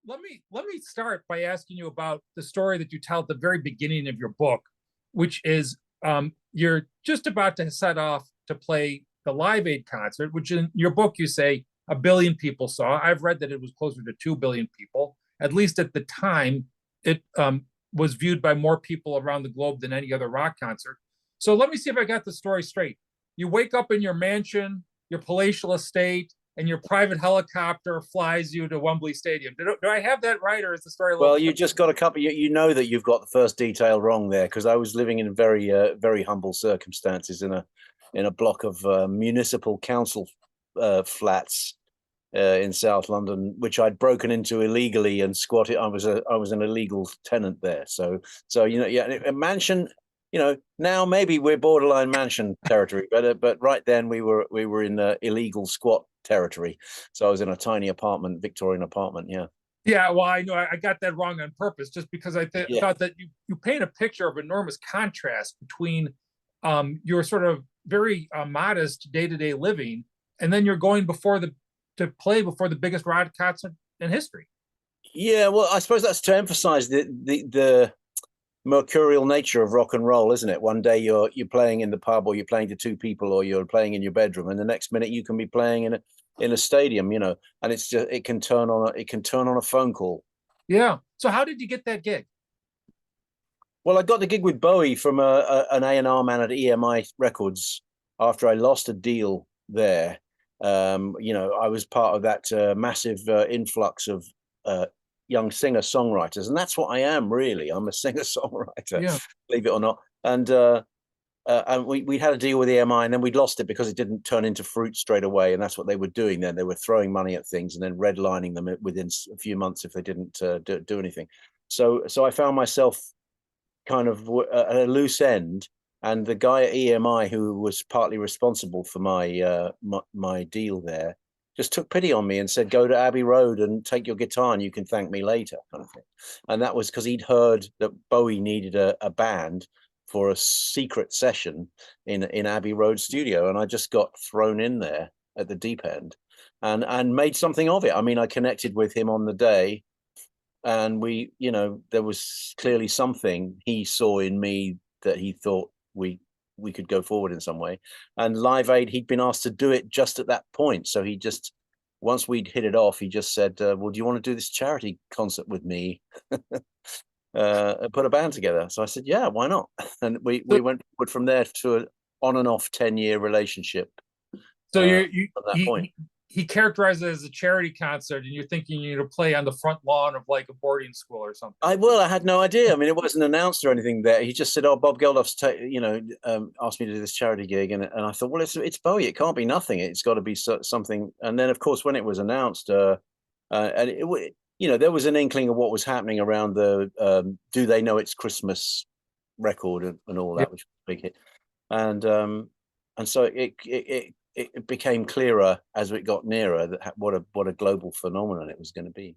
let me start by asking you about the story that you tell at the very beginning of your book, which is you're just about to set off to play the Live Aid concert, which in your book you say 1 billion people saw. I've read that it was closer to 2 billion people. At least at the time, it was viewed by more people around the globe than any other rock concert. So let me see if I got the story straight. You wake up in your mansion, your palatial estate, and your private helicopter flies you to Wembley Stadium. Do I have that right, or is the story a little? Well, you just got a couple. You know that you've got the first detail wrong there, because I was living in very very humble circumstances in a block of municipal council flats in South London, which I'd broken into illegally and squatted. I was an illegal tenant there. So yeah, a mansion. Now maybe we're borderline mansion territory, but right then we were in illegal squat territory. So I was in a tiny apartment, Victorian apartment. Yeah. Yeah, well, I know I got that wrong on purpose, just because I Yeah. thought that you paint a picture of enormous contrast between your sort of very modest day-to-day living, and then you're going to play before the biggest rock concert in history. Yeah, well, I suppose that's to emphasize the mercurial nature of rock and roll, isn't it? One day you're playing in the pub, or you're playing to two people, or you're playing in your bedroom, and the next minute you can be playing in a stadium, and it can turn on a phone call. Yeah. So how did you get that gig? Well, I got the gig with Bowie from an A&R man at EMI Records after I lost a deal there. I was part of that massive influx of young singer-songwriters, and that's what I am, really. I'm a singer-songwriter, Yeah. believe it or not. And we had a deal with EMI, and then we'd lost it because it didn't turn into fruit straight away. And that's what they were doing then. They were throwing money at things and then redlining them within a few months if they didn't do anything. So I found myself kind of at a loose end, and the guy at EMI who was partly responsible for my deal there just took pity on me and said, "Go to Abbey Road and take your guitar, and you can thank me later," kind of thing. And that was because he'd heard that Bowie needed a band for a secret session in Abbey Road studio, and I just got thrown in there at the deep end and made something of it. I mean, I connected with him on the day, and there was clearly something he saw in me that he thought we could go forward in some way. And Live Aid, he'd been asked to do it just at that point, so he just, once we'd hit it off, he just said, well, do you want to do this charity concert with me? Put a band together. So I said, yeah, why not? And we went forward from there to an on and off 10-year relationship. So At that point. he characterized it as a charity concert, and you're thinking you're to play on the front lawn of like a boarding school or something. I had no idea. I mean, it wasn't announced or anything there. He just said, "Oh, Bob Geldof's asked me to do this charity gig," and I thought, well, it's Bowie. It can't be nothing. It's got to be something. And then, of course, when it was announced, and there was an inkling of what was happening around the "Do They Know It's Christmas" record and all Yeah. that, which was a big hit. And so it became clearer as it got nearer that what a global phenomenon it was going to be.